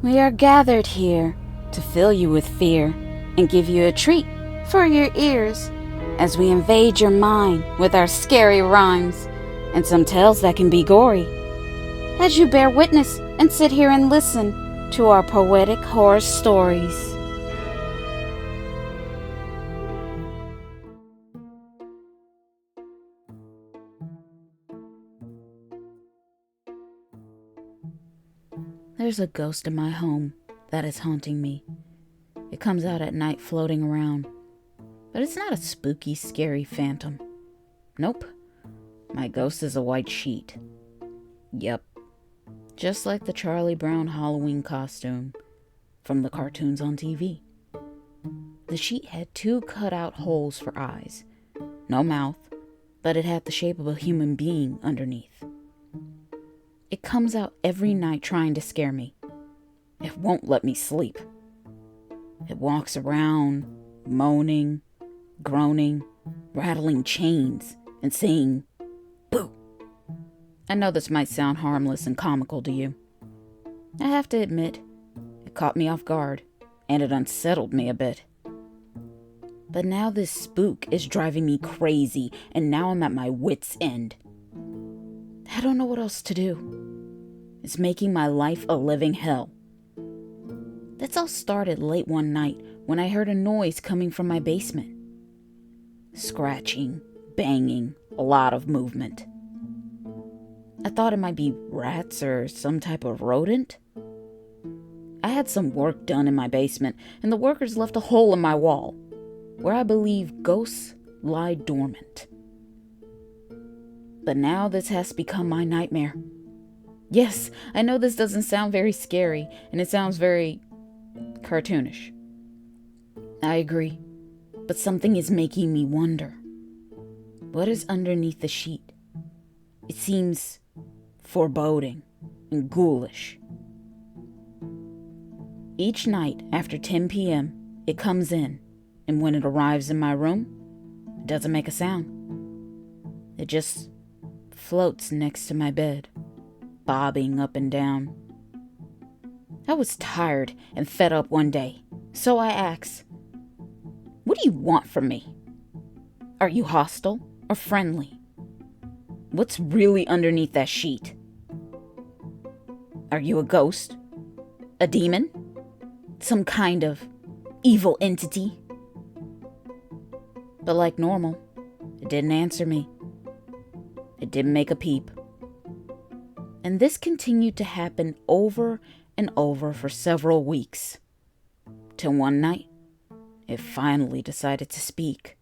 We are gathered here to fill you with fear and give you a treat for your ears as we invade your mind with our scary rhymes and some tales that can be gory. As you bear witness and sit here and listen to our poetic horror stories. There's a ghost in my home that is haunting me. It comes out at night floating around, but it's not a spooky, scary phantom. Nope. My ghost is a white sheet. Yep. Just like the Charlie Brown Halloween costume from the cartoons on TV. The sheet had 2 cut-out holes for eyes. No mouth, but it had the shape of a human being underneath. It comes out every night trying to scare me. It won't let me sleep. It walks around, moaning, groaning, rattling chains, and saying, "Boo." I know this might sound harmless and comical to you. I have to admit, it caught me off guard, and it unsettled me a bit. But now this spook is driving me crazy, and now I'm at my wit's end. I don't know what else to do. It's making my life a living hell. This all started late one night when I heard a noise coming from my basement. Scratching, banging, a lot of movement. I thought it might be rats or some type of rodent. I had some work done in my basement, and the workers left a hole in my wall, where I believe ghosts lie dormant. But now this has become my nightmare. Yes, I know this doesn't sound very scary, and it sounds very cartoonish. I agree, but something is making me wonder. What is underneath the sheet? It seems foreboding and ghoulish. Each night after 10 p.m., it comes in, and when it arrives in my room, it doesn't make a sound. It just floats next to my bed, bobbing up and down. I was tired and fed up one day, so I asked, "What do you want from me? Are you hostile or friendly? What's really underneath that sheet? Are you a ghost? A demon? Some kind of evil entity?" But like normal, it didn't answer me. It didn't make a peep. And this continued to happen over and over for several weeks. Till one night, it finally decided to speak.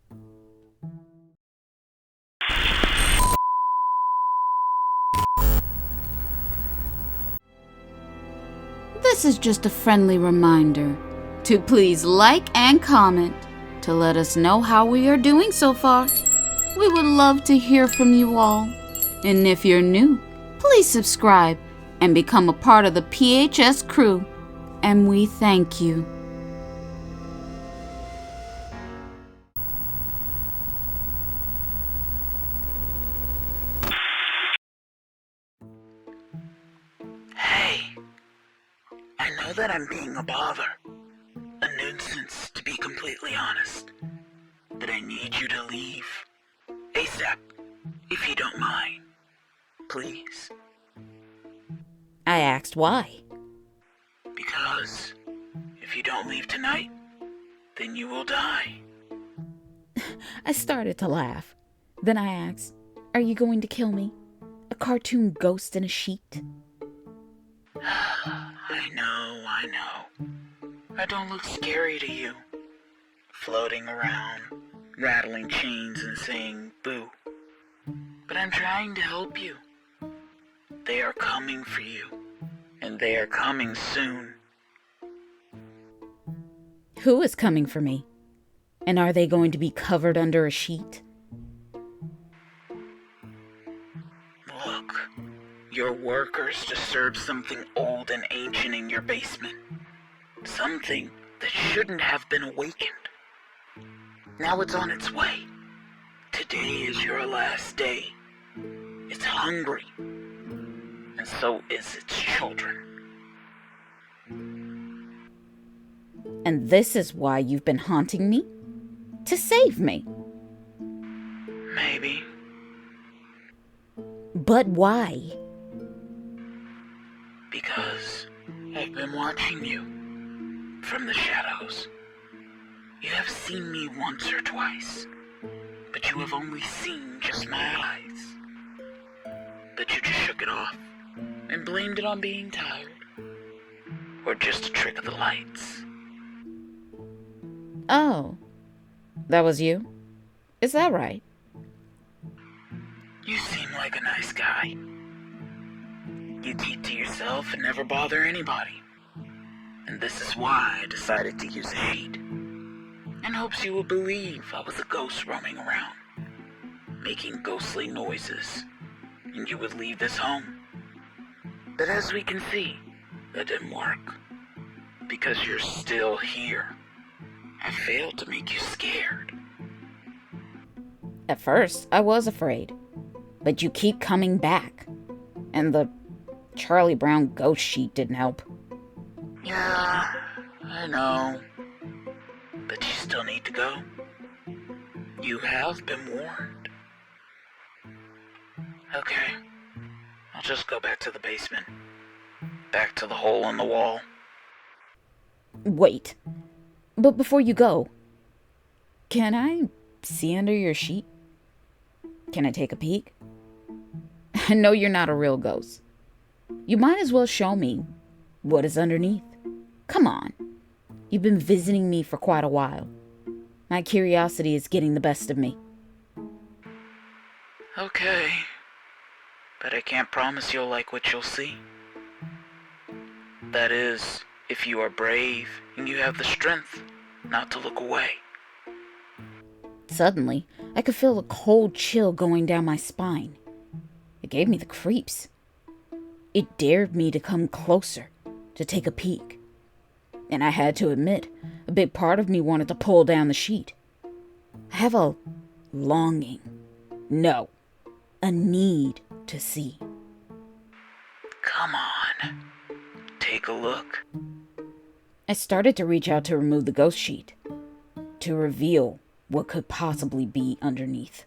This is just a friendly reminder to please like and comment to let us know how we are doing so far. We would love to hear from you all. And if you're new, please subscribe and become a part of the PHS crew. And we thank you. Hey, I know that I'm being a bother, a nuisance to be completely honest, but I need you to leave ASAP, if you don't mind, please. I asked why. Because if you don't leave tonight, then you will die. I started to laugh. Then I asked, "Are you going to kill me? A cartoon ghost in a sheet?" I know. I don't look scary to you. Floating around, rattling chains and saying boo. But I'm trying to help you. They are coming for you, and they are coming soon. Who is coming for me? And are they going to be covered under a sheet? Look, your workers disturbed something old and ancient in your basement. Something that shouldn't have been awakened. Now it's on its way. Today is your last day. It's hungry. And so is its children. And this is why you've been haunting me? To save me? Maybe. But why? Because I've been watching you from the shadows. You have seen me once or twice, but you have only seen just my eyes. But you just shook it off and blamed it on being tired, or just a trick of the lights. Oh, that was you? Is that right? You seem like a nice guy. You keep to yourself and never bother anybody. And this is why I decided to use hate. In hopes you would believe I was a ghost roaming around, making ghostly noises, and you would leave this home. But as we can see, that didn't work. Because you're still here. I failed to make you scared. At first, I was afraid. But you keep coming back. And the Charlie Brown ghost sheet didn't help. Yeah, I know. But you still need to go. You have been warned. Okay, I'll just go back to the basement. Back to the hole in the wall. Wait. But before you go, can I see under your sheet? Can I take a peek? I know you're not a real ghost. You might as well show me what is underneath. Come on. You've been visiting me for quite a while. My curiosity is getting the best of me. Okay, but I can't promise you'll like what you'll see. That is, if you are brave and you have the strength not to look away. Suddenly, I could feel a cold chill going down my spine. It gave me the creeps. It dared me to come closer, to take a peek. And I had to admit, a big part of me wanted to pull down the sheet. I have a longing, no, a need to see. Come on, take a look. I started to reach out to remove the ghost sheet, to reveal what could possibly be underneath.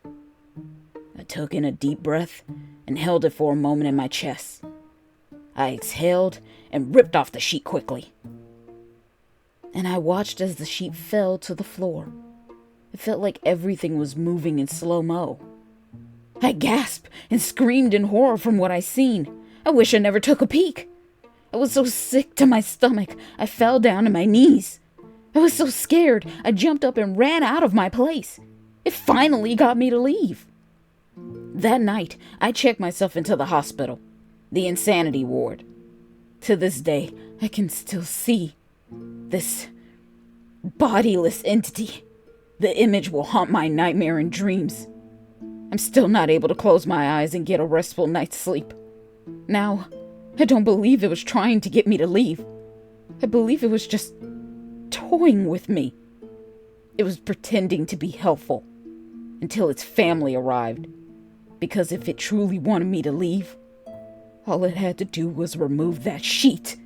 I took in a deep breath and held it for a moment in my chest. I exhaled and ripped off the sheet quickly. And I watched as the sheet fell to the floor. It felt like everything was moving in slow-mo. I gasped and screamed in horror from what I seen. I wish I never took a peek. I was so sick to my stomach, I fell down to my knees. I was so scared, I jumped up and ran out of my place. It finally got me to leave. That night, I checked myself into the hospital, the insanity ward. To this day, I can still see this bodiless entity. The image will haunt my nightmare and dreams. I'm still not able to close my eyes and get a restful night's sleep. Now, I don't believe it was trying to get me to leave. I believe it was just toying with me. It was pretending to be helpful until its family arrived. Because if it truly wanted me to leave, all it had to do was remove that sheet.